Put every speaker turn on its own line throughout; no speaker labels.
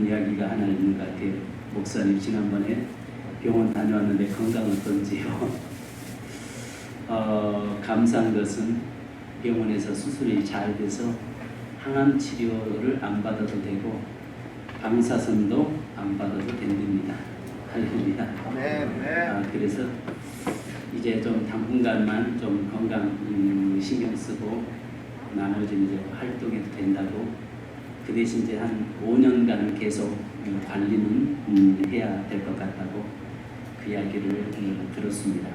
싶은 이야기가 하나 있는 것 같아요. 목사님 지난번에 병원 다녀왔는데 건강 어떤지요? 감사한 것은 병원에서 수술이 잘 돼서 항암 치료를 안 받아도 되고 방사선도 안 받아도 된답니다. 할렐루야.
네.
그래서 이제 좀 당분간만 좀 건강 신경 쓰고 나머지 이제 활동해도 된다고, 그 대신 이제 한 5년간은 계속 관리는 해야 될 것 같다고 그 이야기를 들었습니다.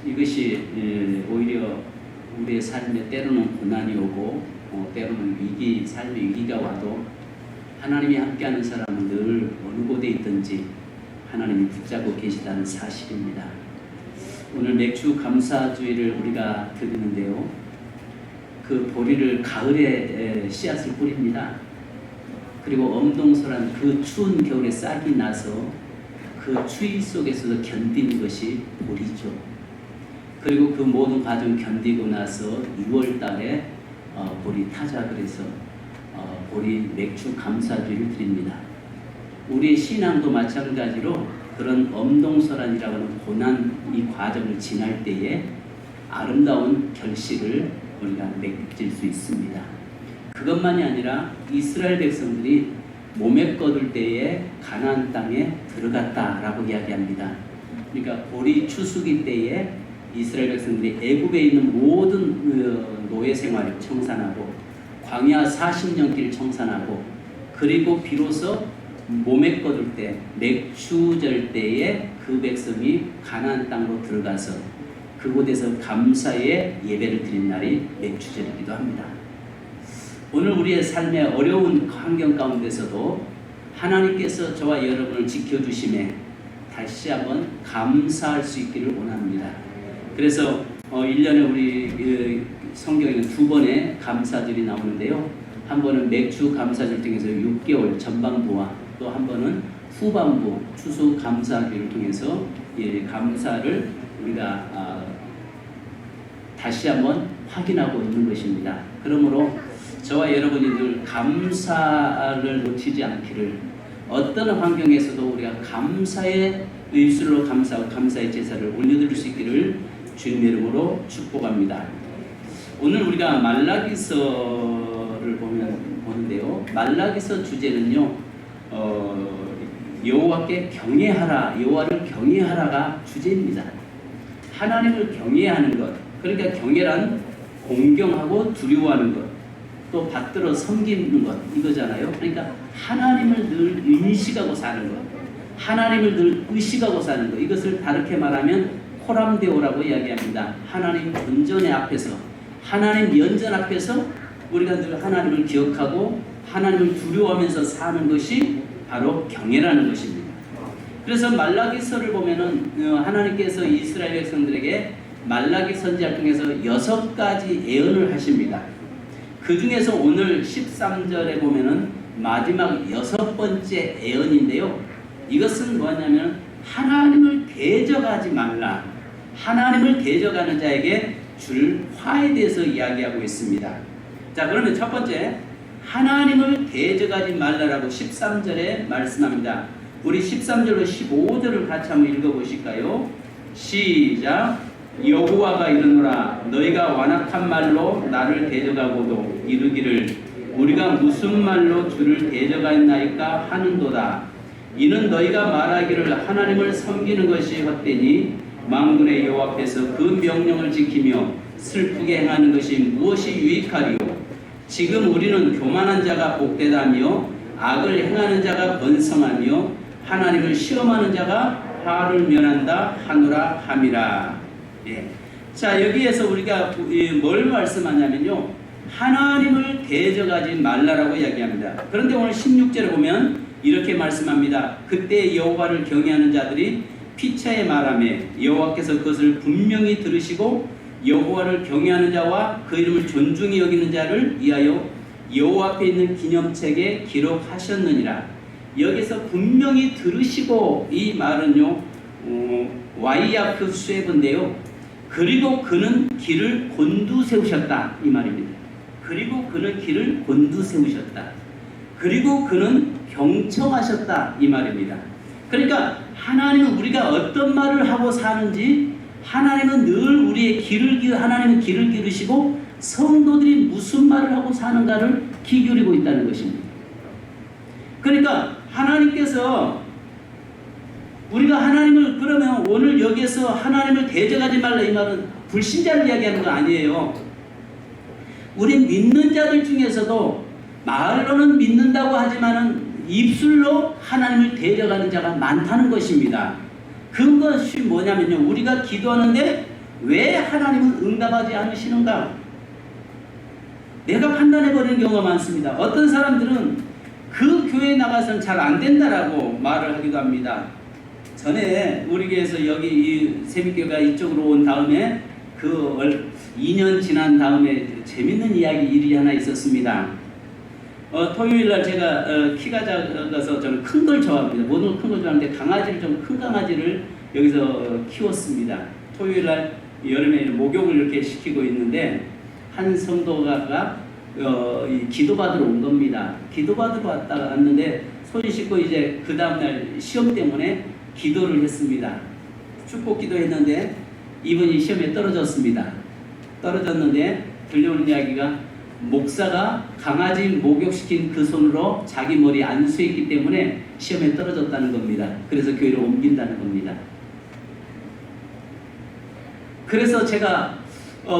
이것이 오히려 우리의 삶에 때로는 고난이 오고 때로는 삶의 위기가 와도 하나님이 함께하는 사람은 늘 어느 곳에 있든지 하나님이 붙잡고 계시다는 사실입니다. 오늘 맥주 감사주의를 우리가 드리는데요, 그 보리를 가을에 씨앗을 뿌립니다. 그리고 엄동설한 그 추운 겨울에 싹이 나서 그 추위 속에서도 견디는 것이 보리죠. 그리고 그 모든 과정 견디고 나서 6월 달에 보리 타자, 그래서 보리 맥주 감사주의를 드립니다. 우리의 신앙도 마찬가지로 그런 엄동설한이라고 하는 고난 이 과정을 지날 때에 아름다운 결실을 우리가 맺을 수 있습니다. 그것만이 아니라 이스라엘 백성들이 몸에 거둘 때에 가나안 땅에 들어갔다라고 이야기합니다. 그러니까 보리 추수기 때에 이스라엘 백성들이 애굽에 있는 모든 노예 생활을 청산하고 광야 40년 길 청산하고, 그리고 비로소 몸에 거둘 때 맥추절 때에 그 백성이 가나안 땅으로 들어가서 그곳에서 감사의 예배를 드린 날이 맥추절이기도 합니다. 오늘 우리의 삶의 어려운 환경 가운데서도 하나님께서 저와 여러분을 지켜주심에 다시 한번 감사할 수 있기를 원합니다. 그래서 1년에 우리 성경에는 2번의 감사절이 나오는데요, 한 번은 맥주 감사절 통해서 6개월 전반부와 또 한 번은 후반부 추수 감사절을 통해서 감사를 우리가 다시 한번 확인하고 있는 것입니다. 그러므로 저와 여러분이 늘 감사를 놓치지 않기를, 어떤 환경에서도 우리가 감사의 일술로 감사하고 감사의 제사를 올려드릴 수 있기를 주님의 이름으로 축복합니다. 오늘 우리가 말라기서를 보는데요, 말라기서 주제는요, 여호와께 경외하라, 여호와를 경외하라가 주제입니다. 하나님을 경외하는 것, 그러니까 경외란 공경하고 두려워하는 것, 또 받들어 섬기는 것, 이거잖아요. 그러니까 하나님을 늘 인식하고 사는 것, 하나님을 늘 의식하고 사는 것, 이것을 다르게 말하면 코람데오라고 이야기합니다. 하나님 본전의 앞에서, 하나님 연전 앞에서 우리가 늘 하나님을 기억하고 하나님을 두려워하면서 사는 것이 바로 경외라는 것입니다. 그래서 말라기서를 보면은 하나님께서 이스라엘 백성들에게 말라기 선지자를 통해서 6가지 예언을 하십니다. 그 중에서 오늘 13절에 보면은 마지막 6번째 예언인데요, 이것은 뭐냐면 하나님을 대적하지 말라, 하나님을 대적하는 자에게 줄 화에 대해서 이야기하고 있습니다. 자, 그러면 첫 번째, 하나님을 대적하지 말라라고 13절에 말씀합니다. 우리 13절로 15절을 같이 한번 읽어보실까요? 시작. 여호와가 이르노라, 너희가 완악한 말로 나를 대적하고도 이르기를 우리가 무슨 말로 주를 대적하였나이까 하는도다. 이는 너희가 말하기를 하나님을 섬기는 것이 헛되니 만군의 여호와 앞에서 그 명령을 지키며 슬프게 행하는 것이 무엇이 유익하리요? 지금 우리는 교만한 자가 복되다며 악을 행하는 자가 번성하며 하나님을 시험하는 자가 화를 면한다 하노라 함이라. 예. 자, 여기에서 우리가 뭘 말씀하냐면요, 하나님을 대적하지 말라라고 이야기합니다. 그런데 오늘 16절에 보면 이렇게 말씀합니다. 그때 여호와를 경외하는 자들이 피차에 말하며 여호와께서 그것을 분명히 들으시고 여호와를 경외하는 자와 그 이름을 존중히 여기는 자를 위하여 여호와 앞에 있는 기념책에 기록하셨느니라. 여기서 분명히 들으시고, 이 말은요 와이야크 수에브인데요, 그리고 그는 길을 곤두세우셨다, 이 말입니다. 그리고 그는 길을 곤두세우셨다. 그리고 그는 경청하셨다 이 말입니다. 그러니까 하나님은 우리가 어떤 말을 하고 사는지 하나님은 늘 우리의 하나님은 귀를 기르시고 성도들이 무슨 말을 하고 사는가를 귀 기울이고 있다는 것입니다. 그러니까 하나님께서 우리가 하나님을 그러면 오늘 여기에서 하나님을 대적하지 말라 이 말은 불신자를 이야기하는 거 아니에요. 우리 믿는 자들 중에서도 말로는 믿는다고 하지만은 입술로 하나님을 대적하는 자가 많다는 것입니다. 그것이 뭐냐면요. 우리가 기도하는데 왜 하나님은 응답하지 않으시는가? 내가 판단해버리는 경우가 많습니다. 어떤 사람들은 그 교회에 나가서는 잘 안 된다라고 말을 하기도 합니다. 전에 우리 교회에서 여기 이 세빛교회가 이쪽으로 온 다음에 그 2년 지난 다음에 재밌는 일이 하나 있었습니다. 토요일날 제가 키가 작아서 저는 큰 걸 좋아합니다. 모든 큰 걸 좋아하는데 강아지를 좀 큰 강아지를 여기서 키웠습니다. 토요일날 여름에 목욕을 이렇게 시키고 있는데 한 성도가 기도받으러 온 겁니다. 기도받으러 왔는데 손 씻고 이제 그 다음날 시험 때문에 기도를 했습니다. 축복 기도했는데 이분이 시험에 떨어졌습니다. 떨어졌는데 들려오는 이야기가 목사가 강아지 목욕시킨 그 손으로 자기 머리 안수했기 때문에 시험에 떨어졌다는 겁니다. 그래서 교회를 옮긴다는 겁니다. 그래서 제가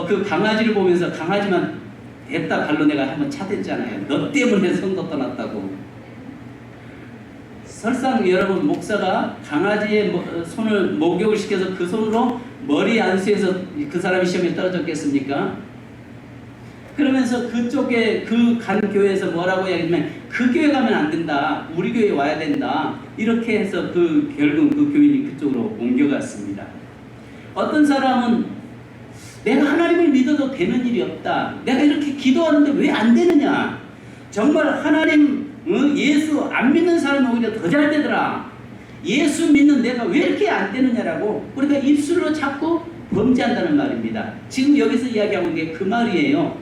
그 강아지를 보면서 강아지만 됐다 발로 내가 한번 차댔잖아요. 너 때문에 성도 떠났다고. 설상 여러분 목사가 강아지의 손을 목욕을 시켜서 그 손으로 머리 안수해서 그 사람이 시험에 떨어졌겠습니까? 그러면서 그쪽에 그 간 교회에서 뭐라고 이야기하면 그 교회 가면 안 된다. 우리 교회에 와야 된다. 이렇게 해서 결국 그 교인이 그쪽으로 옮겨갔습니다. 어떤 사람은 내가 하나님을 믿어도 되는 일이 없다. 내가 이렇게 기도하는데 왜 안 되느냐. 정말 하나님 예수 안 믿는 사람은 오히려 더 잘 되더라. 예수 믿는 내가 왜 이렇게 안 되느냐라고 우리가 입술로 자꾸 범죄한다는 말입니다. 지금 여기서 이야기하는 게 그 말이에요.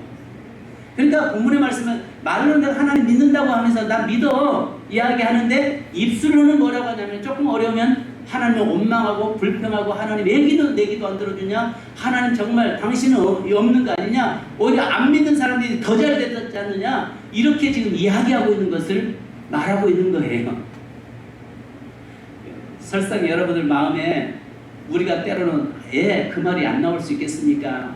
그러니까 본문의 말씀은 말로는 내가 하나님 믿는다고 하면서 나 믿어 이야기하는데 입술로는 뭐라고 하냐면 조금 어려우면 하나님을 원망하고 불평하고 하나님 왜 내 기도 안 들어주냐? 하나님 정말 당신은 없는 거 아니냐? 오히려 안 믿는 사람들이 더 잘 됐지 않느냐? 이렇게 지금 이야기하고 있는 것을 말하고 있는 거예요. 설상 여러분들 마음에 우리가 때로는 그 말이 안 나올 수 있겠습니까?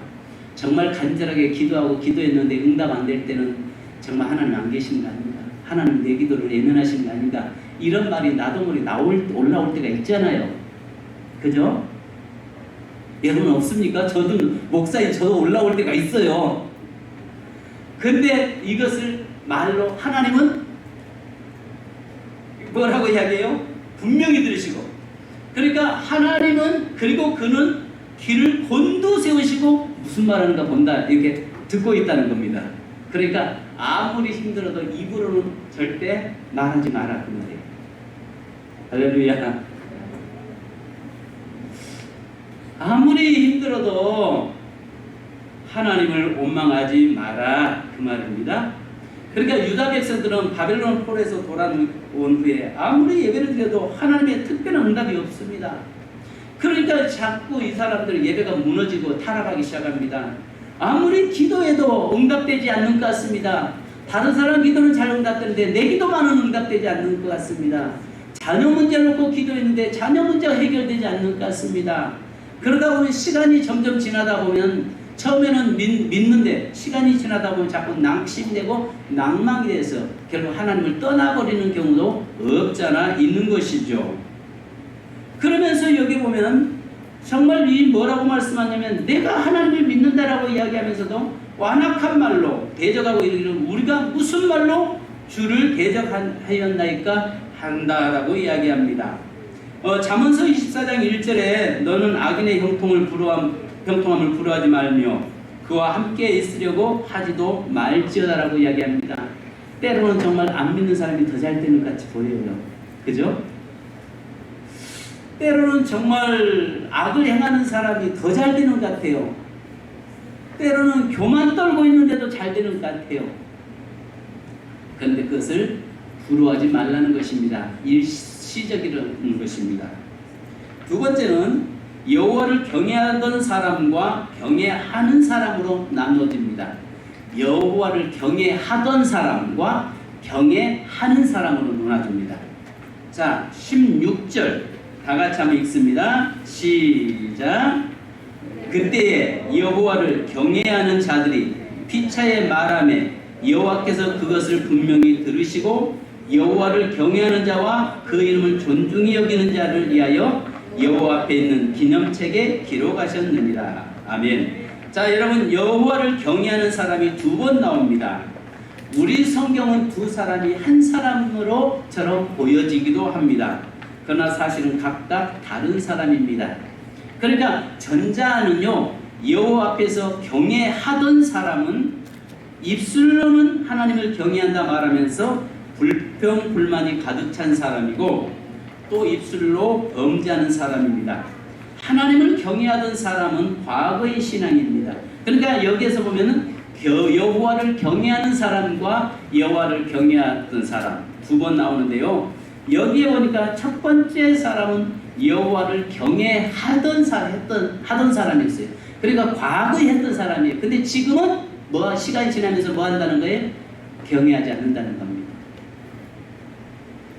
정말 간절하게 기도하고 기도했는데 응답 안 될 때는 정말 하나님 안 계신 거 아닌가? 하나님 내 기도를 외면하신 거 아닌가? 이런 말이 나도 모르게 올라올 때가 있잖아요. 그죠? 여러분 없습니까? 저도 목사인 저도 올라올 때가 있어요. 근데 이것을 말로 하나님은 뭐라고 이야기해요? 분명히 들으시고 그러니까 하나님은 그리고 그는 귀를 곤두세우시고 무슨 말하는가 본다 이렇게 듣고 있다는 겁니다. 그러니까 아무리 힘들어도 입으로는 절대 말하지 마라 그 말이에요. 할렐루야. 아무리 힘들어도 하나님을 원망하지 마라 그 말입니다. 그러니까 유다 백성들은 바벨론 포로에서 돌아온 후에 아무리 예배를 드려도 하나님의 특별한 응답이 없습니다. 그러니까 자꾸 이 사람들 예배가 무너지고 타락하기 시작합니다. 아무리 기도해도 응답되지 않는 것 같습니다. 다른 사람 기도는 잘 응답되는데 내 기도만은 응답되지 않는 것 같습니다. 자녀 문제를 놓고 기도했는데 자녀 문제가 해결되지 않는 것 같습니다. 그러다 보면 시간이 점점 지나다 보면 처음에는 믿는데 시간이 지나다 보면 자꾸 낙심되고 낭망이 돼서 결국 하나님을 떠나버리는 경우도 없잖아 있는 것이죠. 그러면서 여기 보면 정말 이 뭐라고 말씀하냐면 내가 하나님을 믿는다라고 이야기하면서도 완악한 말로 대적하고 이르기를 우리가 무슨 말로 주를 대적하였나이까 한다라고 이야기합니다. 잠언서 24장 1절에 너는 악인의 형통함을 부러워하지 말며 그와 함께 있으려고 하지도 말지어다라고 이야기합니다. 때로는 정말 안 믿는 사람이 더 잘 되는 것 같이 보여요. 그죠? 때로는 정말 악을 행하는 사람이 더 잘 되는 것 같아요. 때로는 교만 떨고 있는데도 잘 되는 것 같아요. 그런데 그것을 부러워하지 말라는 것입니다. 일시적이라는 것입니다. 두 번째는 여호와를 경외하던 사람과 경외하는 사람으로 나눠집니다. 여호와를 경외하던 사람과 경외하는 사람으로 나눠집니다. 자, 16절 다 같이 한번 읽습니다. 시작. 그때에 여호와를 경외하는 자들이 피차에 말하매 여호와께서 그것을 분명히 들으시고 여호와를 경외하는 자와 그 이름을 존중히 여기는 자를 위하여 여호와 앞에 있는 기념책에 기록하셨느니라. 아멘. 자, 여러분, 여호와를 경외하는 사람이 두 번 나옵니다. 우리 성경은 두 사람이 한 사람으로처럼 보여지기도 합니다. 그러나 사실은 각각 다른 사람입니다. 그러니까 전자는요, 여호와 앞에서 경외하던 사람은 입술로는 하나님을 경외한다 말하면서 불평 불만이 가득 찬 사람이고 또 입술로 범죄하는 사람입니다. 하나님을 경외하던 사람은 과거의 신앙입니다. 그러니까 여기에서 보면은 여호와를 경외하는 사람과 여호와를 경외하던 사람 두 번 나오는데요. 여기에 보니까 첫 번째 사람은 여호와를 경외하던 사람이었어요. 그러니까 과거에 했던 사람이에요. 근데 지금은 시간이 지나면서 뭐 한다는 거예요? 경외하지 않는다는 겁니다.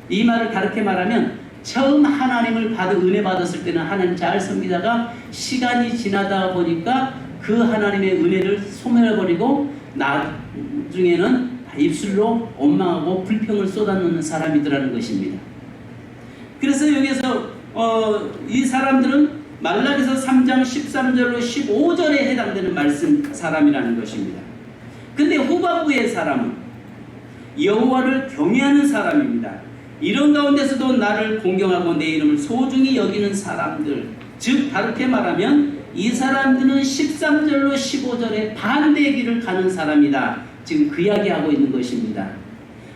이 말을 다르게 말하면 처음 하나님을 은혜 받았을 때는 하나님 잘 섬기다가 시간이 지나다 보니까 그 하나님의 은혜를 소멸해버리고 나중에는 입술로 원망하고 불평을 쏟아놓는 사람이더라는 것입니다. 그래서 여기서 이 사람들은 말라기서 3장 13절로 15절에 해당되는 말씀 사람이라는 것입니다. 근데 후반부의 사람은 여호와를 경외하는 사람입니다. 이런 가운데서도 나를 공경하고 내 이름을 소중히 여기는 사람들, 즉 다르게 말하면 이 사람들은 13절로 15절에 반대의 길을 가는 사람이다. 지금 그 이야기하고 있는 것입니다.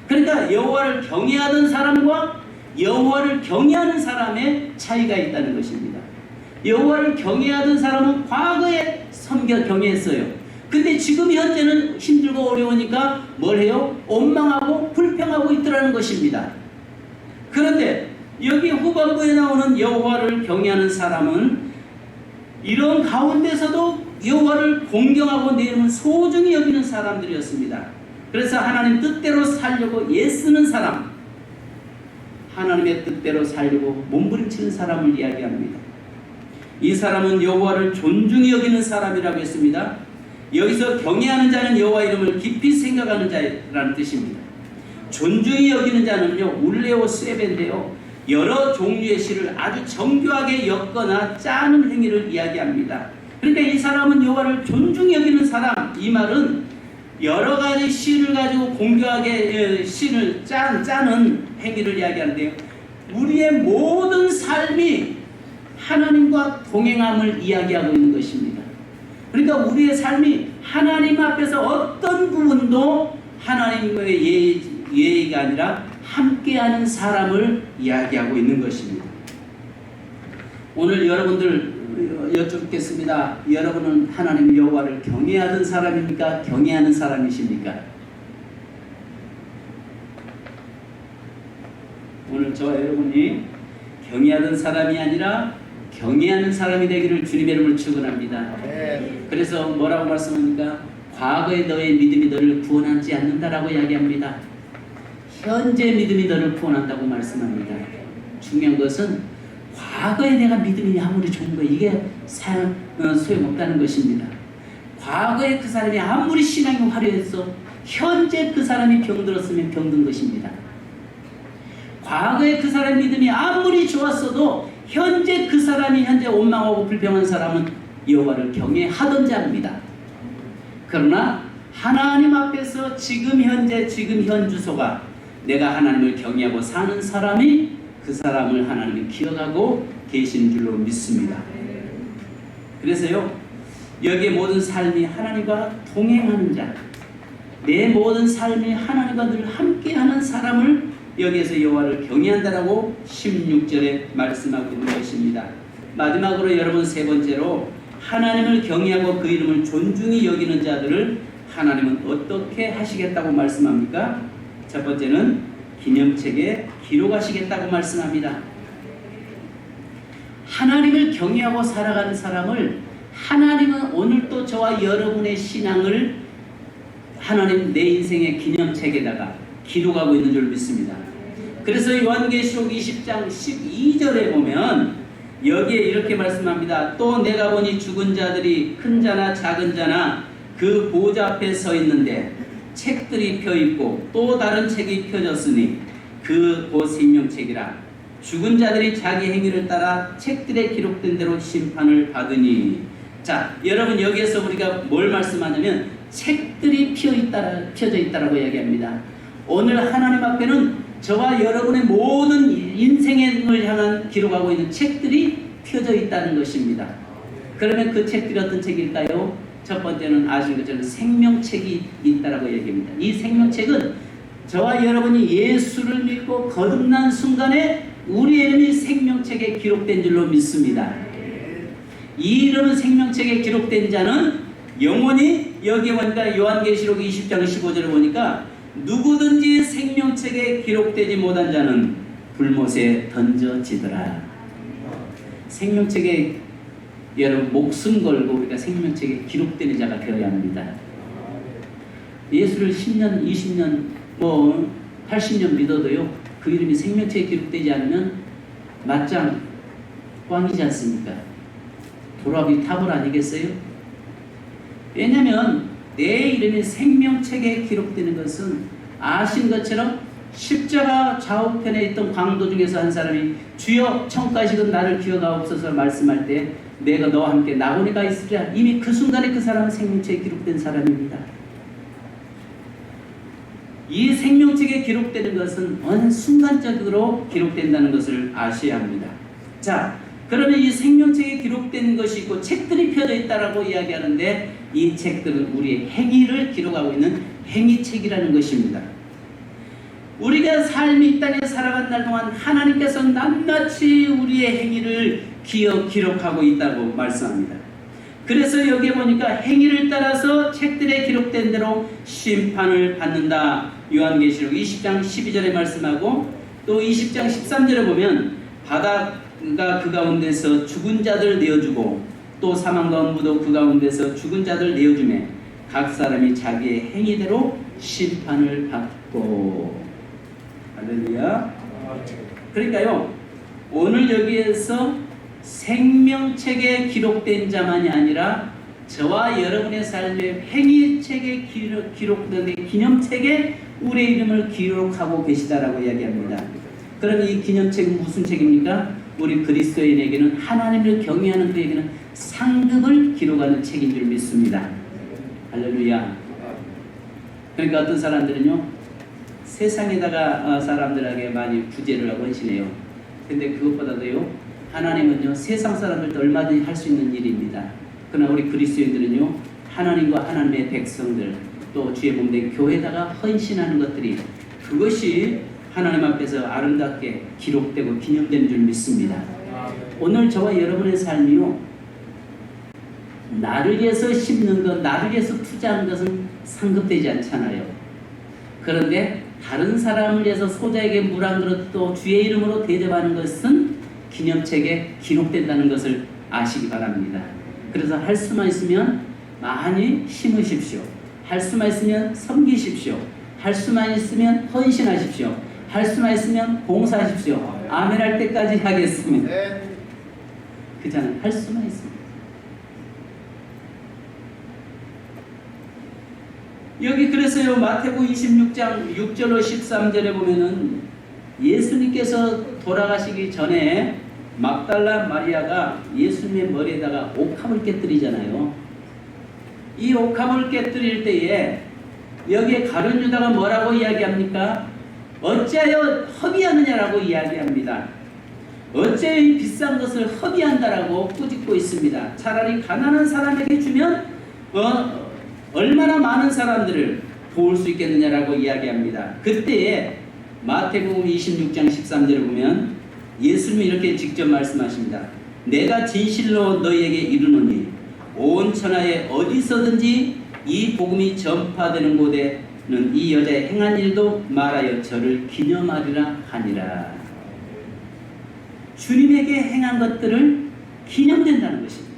그러니까 여호와를 경외하던 사람과 여호와를 경외하는 사람의 차이가 있다는 것입니다. 여호와를 경외하던 사람은 과거에 경외했어요. 근데 지금 현재는 힘들고 어려우니까 뭘 해요? 원망하고 불평하고 있더라는 것입니다. 그런데 여기 후반부에 나오는 여호와를 경외하는 사람은 이런 가운데서도 여호와를 공경하고 내 이름을 소중히 여기는 사람들이었습니다. 그래서 하나님 뜻대로 살려고 애쓰는 사람, 하나님의 뜻대로 살려고 몸부림치는 사람을 이야기합니다. 이 사람은 여호와를 존중히 여기는 사람이라고 했습니다. 여기서 경외하는 자는 여호와 이름을 깊이 생각하는 자라는 뜻입니다. 존중히 여기는 자는요, 울레오 스에벤인데요, 여러 종류의 시를 아주 정교하게 엮거나 짜는 행위를 이야기합니다. 그러니까 이 사람은 여호와를 존중히 여기는 사람, 이 말은 여러 가지 시를 가지고 공교하게 시를 짜는 행위를 이야기하는데요, 우리의 모든 삶이 하나님과 동행함을 이야기하고 있는 것입니다. 그러니까 우리의 삶이 하나님 앞에서 어떤 부분도 하나님의 예의가 아니라 함께하는 사람을 이야기하고 있는 것입니다. 오늘 여러분들 여쭙겠습니다. 여러분은 하나님 여호와를 경외하던 사람입니까? 경외하는 사람이십니까? 오늘 저와 여러분이 경외하던 사람이 아니라 경외하는 사람이 되기를 주님의 이름으로 축원합니다. 그래서 뭐라고 말씀합니까? 과거의 너의 믿음이 너를 구원하지 않는다라고 이야기합니다. 현재 믿음이 너를 구원한다고 말씀합니다. 중요한 것은 과거에 내가 믿음이 아무리 좋은 거 이게 소용없다는 것입니다. 과거에 그 사람이 아무리 신앙이 화려했어 현재 그 사람이 병들었으면 병든 것입니다. 과거에 그 사람 믿음이 아무리 좋았어도 현재 그 사람이 현재 원망하고 불평한 사람은 여호와를 경외하던 자입니다. 그러나 하나님 앞에서 지금 현재 지금 현 주소가 내가 하나님을 경외하고 사는 사람이 그 사람을 하나님이 기억하고 계시는 줄로 믿습니다. 그래서요, 여기에 모든 삶이 하나님과 동행하는 자, 내 모든 삶이 하나님과 늘 함께하는 사람을 여기에서 여호와를 경외한다라고 16절에 말씀하고 있는 것입니다. 마지막으로 여러분 세 번째로 하나님을 경외하고 그 이름을 존중히 여기는 자들을 하나님은 어떻게 하시겠다고 말씀합니까? 첫 번째는 기념책에 기록하시겠다고 말씀합니다. 하나님을 경외하고 살아가는 사람을 하나님은 오늘도 저와 여러분의 신앙을 하나님 내 인생의 기념책에다가 기록하고 있는 줄 믿습니다. 그래서 요한계시록 20장 12절에 보면 여기에 이렇게 말씀합니다. 또 내가 보니 죽은 자들이 큰 자나 작은 자나 그 보좌 앞에 서 있는데 책들이 펴있고 또 다른 책이 펴졌으니 그 곧 생명책이라. 죽은 자들이 자기 행위를 따라 책들에 기록된 대로 심판을 받으니. 자, 여러분 여기에서 우리가 뭘 말씀하냐면 책들이 펴져 있다라고 이야기합니다. 오늘 하나님 앞에는 저와 여러분의 모든 인생을 향한 기록하고 있는 책들이 펴져 있다는 것입니다. 그러면 그 책들이 어떤 책일까요? 첫 번째는 아시는 것처럼 생명책이 있다라고 얘기합니다. 이 생명책은 저와 여러분이 예수를 믿고 거듭난 순간에 우리의 이름이 생명책에 기록된 줄로 믿습니다. 이 이름은 생명책에 기록된 자는 영원히, 여기 보니까 요한계시록 20장 15절을 보니까 누구든지 생명책에 기록되지 못한 자는 불못에 던져지더라. 생명책에 여러분 목숨 걸고 우리가 생명책에 기록되는 자가 되어야 합니다. 예수를 10년, 20년, 80년 믿어도요, 그 이름이 생명책에 기록되지 않으면 맞짱 꽝이지 않습니까? 도라비 탑을 아니겠어요? 왜냐하면 내 이름이 생명책에 기록되는 것은 아신 것처럼 십자가 좌우편에 있던 광도 중에서 한 사람이 주여 청가식은 나를 기억하옵소서 말씀할 때 내가 너와 함께 나고니가 있으리라. 이미 그 순간에 그 사람은 생명책에 기록된 사람입니다. 이 생명책에 기록되는 것은 어느 순간적으로 기록된다는 것을 아셔야 합니다. 자, 그러면 이 생명책에 기록된 것이 있고 책들이 펴져 있다라고 이야기하는데 이 책들은 우리의 행위를 기록하고 있는 행위책이라는 것입니다. 우리가 삶이 이 땅에 살아간 날 동안 하나님께서 낱낱이 우리의 행위를 기록하고 있다고 말씀합니다. 그래서 여기에 보니까 행위를 따라서 책들에 기록된 대로 심판을 받는다. 요한계시록 20장 12절에 말씀하고 또 20장 13절에 보면 바다가 그 가운데서 죽은 자들 내어주고 또 사망과 무도 그 가운데서 죽은 자들 내어주매 각 사람이 자기의 행위대로 심판을 받고. 할렐루야. 그러니까요, 오늘 여기에서 생명책에 기록된 자만이 아니라 저와 여러분의 삶의 행위책에 기록된 기념책에 우리의 이름을 기록하고 계시다라고 이야기합니다. 그럼 이 기념책은 무슨 책입니까? 우리 그리스도인에게는, 하나님을 경외하는 그에게는 상급을 기록하는 책인 줄 믿습니다. 할렐루야. 그러니까 어떤 사람들은요, 세상에다가 사람들에게 많이 구제를 하고 헌신해요. 근데 그것보다도요, 하나님은요, 세상 사람들도 얼마든지 할 수 있는 일입니다. 그러나 우리 그리스도인들은요, 하나님과 하나님의 백성들, 또 주의 몸된 교회에다가 헌신하는 것들이, 그것이 하나님 앞에서 아름답게 기록되고 기념되는 줄 믿습니다. 오늘 저와 여러분의 삶이요, 나를 위해서 심는 것, 나를 위해서 투자한 것은 상급되지 않잖아요. 그런데 다른 사람을 위해서 소자에게 물 한 그릇 또 주의 이름으로 대접하는 것은 기념책에 기록된다는 것을 아시기 바랍니다. 그래서 할 수만 있으면 많이 심으십시오. 할 수만 있으면 섬기십시오. 할 수만 있으면 헌신하십시오. 할 수만 있으면 봉사하십시오. 아멘 할 때까지 하겠습니다. 그렇잖아요. 할 수만 있습니다. 여기 그래서요, 마태복음 26장 6절로 13절에 보면은 예수님께서 돌아가시기 전에 막달라 마리아가 예수님의 머리에다가 옥합을 깨뜨리잖아요. 이 옥합을 깨뜨릴 때에 여기에 가룟 유다가 뭐라고 이야기합니까? 어찌하여 허비하느냐라고 이야기합니다. 어찌하여 이 비싼 것을 허비한다라고 꾸짖고 있습니다. 차라리 가난한 사람에게 주면 얼마나 많은 사람들을 도울 수 있겠느냐라고 이야기합니다. 그때에 마태복음 26장 13절을 보면 예수님이 이렇게 직접 말씀하십니다. 내가 진실로 너희에게 이르노니 온 천하에 어디서든지 이 복음이 전파되는 곳에 이 여자의 행한 일도 말하여 저를 기념하리라 하니라. 주님에게 행한 것들을 기념된다는 것입니다.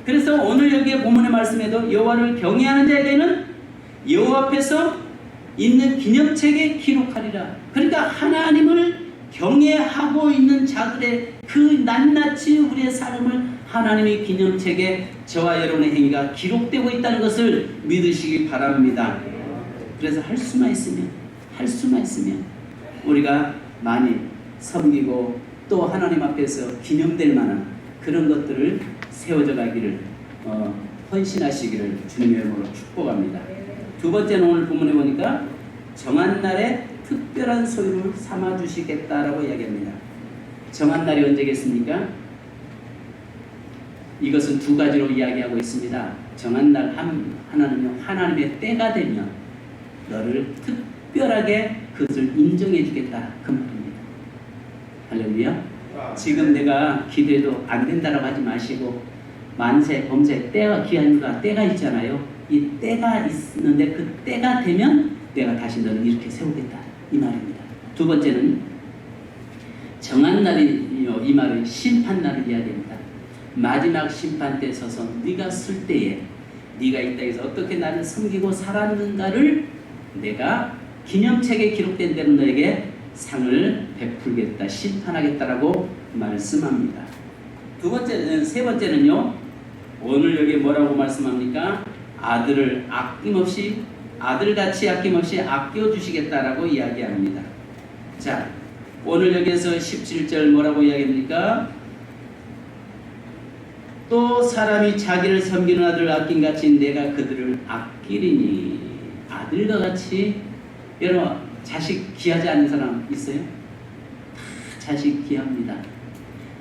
그래서 오늘 여기에 본문의 말씀에도 여호와를 경외하는 자에게는 여호와 앞에서 있는 기념책에 기록하리라. 그러니까 하나님을 경외하고 있는 자들의 그 낱낱이 우리의 삶을 하나님의 기념책에 저와 여러분의 행위가 기록되고 있다는 것을 믿으시기 바랍니다. 그래서 할 수만 있으면 우리가 많이 섬기고 또 하나님 앞에서 기념될 만한 그런 것들을 세워져 가기를 헌신하시기를 주님의 이름으로 축복합니다. 두 번째는 오늘 본문에 보니까 정한 날에 특별한 소유를 삼아 주시겠다라고 이야기합니다. 정한 날이 언제겠습니까? 이것은 두 가지로 이야기하고 있습니다. 정한 날 하나는요, 하나님의 때가 되면 너를 특별하게 그것을 인정해 주겠다 그 말입니다. 할렐루야. 지금 내가 기도해도 안 된다라고 하지 마시고 만세 범세 때가 기한과 때가 있잖아요. 이 때가 있는데 그 때가 되면 내가 다시 너를 이렇게 세우겠다 이 말입니다. 두 번째는 정한 날이요, 이 말은 심판날을 이야기합니다. 마지막 심판 때 서서 네가 쓸 때에 네가 이 땅에서 어떻게 나를 섬기고 살았는가를 내가 기념책에 기록된 대로 너에게 상을 베풀겠다, 심판하겠다라고 말씀합니다. 세 번째는요, 오늘 여기 뭐라고 말씀합니까? 아들을 아들같이 아낌없이 아껴주시겠다라고 이야기합니다. 자, 오늘 여기에서 17절 뭐라고 이야기합니까? 또 사람이 자기를 섬기는 아들을 아낀같이 내가 그들을 아끼리니. 아들과 같이. 여러분, 자식 귀하지 않은 사람 있어요? 다 자식 귀합니다.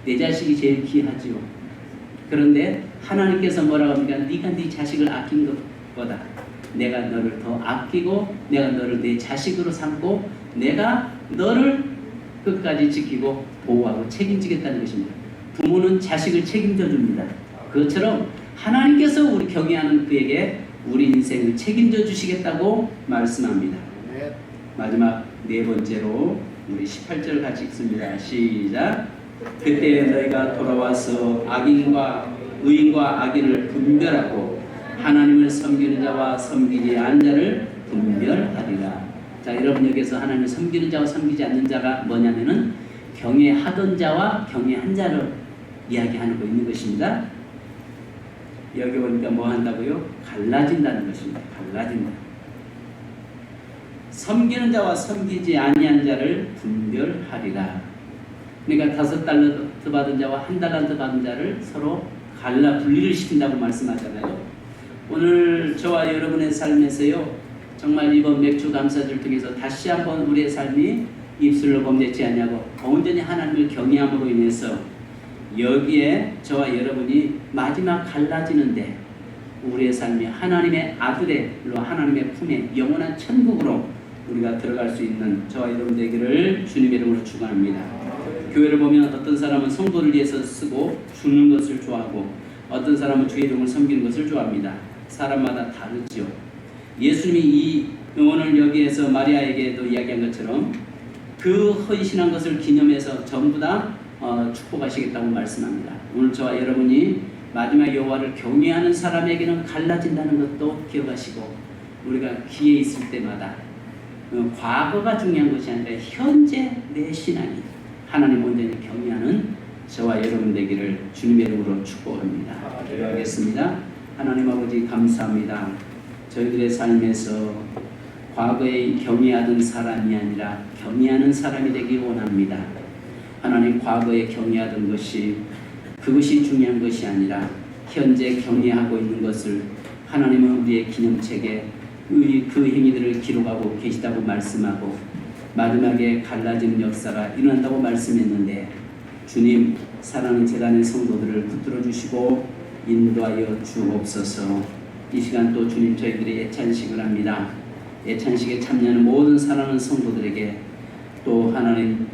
내 자식이 제일 귀하지요. 그런데 하나님께서 뭐라고 합니까? 네가 네 자식을 아낀 것보다 내가 너를 더 아끼고 내가 너를 내 자식으로 삼고 내가 너를 끝까지 지키고 보호하고 책임지겠다는 것입니다. 부모는 자식을 책임져 줍니다. 그것처럼 하나님께서 우리 경외하는 그에게 우리 인생을 책임져 주시겠다고 말씀합니다. 마지막 네 번째로 우리 18절 같이 읽습니다. 시작. 그때 너희가 돌아와서 의인과 악인을 분별하고 하나님을 섬기는 자와 섬기지 않는 자를 분별하리라. 자, 여러분 여기서 하나님을 섬기는 자와 섬기지 않는 자가 뭐냐면은 경외하던 자와 경외한 자를 이야기하는 거 있는 것입니다. 여기 보니까 뭐 한다고요? 갈라진다는 것입니다. 갈라진다. 섬기는 자와 섬기지 아니한 자를 분별하리라. 그러니까 5달란트 받은 자와 1달란트 받은 자를 서로 갈라 분리를 시킨다고 말씀하잖아요. 오늘 저와 여러분의 삶에서요, 정말 이번 맥주 감사절 통해서 다시 한번 우리의 삶이 입술로 범죄치 않냐고 온전히 하나님을 경외함으로 인해서 여기에 저와 여러분이 마지막 갈라지는데 우리의 삶이 하나님의 아들로 하나님의 품에 영원한 천국으로 우리가 들어갈 수 있는 저와 여러분 되기를 주님의 이름으로 축원합니다. 교회를 보면 어떤 사람은 성도를 위해서 쓰고 주는 것을 좋아하고 어떤 사람은 주의 이름을 섬기는 것을 좋아합니다. 사람마다 다르죠. 예수님이 오늘 여기에서 마리아에게도 이야기한 것처럼 그 헌신한 것을 기념해서 전부 다 축복하시겠다고 말씀합니다. 오늘 저와 여러분이 마지막 여호와를 경외하는 사람에게는 갈라진다는 것도 기억하시고 우리가 기회 있을 때마다 과거가 중요한 것이 아니라 현재 내 신앙이 하나님 온전히 경외하는 저와 여러분 되기를 주님의 이름으로 축복합니다. 기도하겠습니다. 하나님 아버지 감사합니다. 저희들의 삶에서 과거에 경외하던 사람이 아니라 경외하는 사람이 되기 원합니다. 하나님 과거에 경외하던 것이 그것이 중요한 것이 아니라 현재 경외하고 있는 것을 하나님은 우리의 기념책에 그 행위들을 기록하고 계시다고 말씀하고 마지막에 갈라지는 역사가 일어난다고 말씀했는데 주님 사랑하는 재단의 성도들을 붙들어 주시고 인도하여 주옵소서. 이 시간 또 주님 저희들이 예찬식을 합니다. 예찬식에 참여하는 모든 사랑하는 성도들에게 또 하나님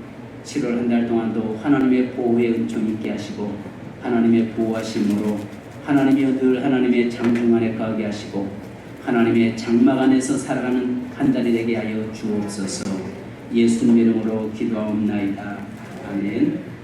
7월 한 달 동안도 하나님의 보호의 은총 있게 하시고 하나님의 보호하심으로 하나님이여 늘 하나님의 장중 안에 거하게 하시고 하나님의 장막 안에서 살아가는 한 자리 되게 하여 주옵소서. 예수님 이름으로 기도하옵나이다. 아멘.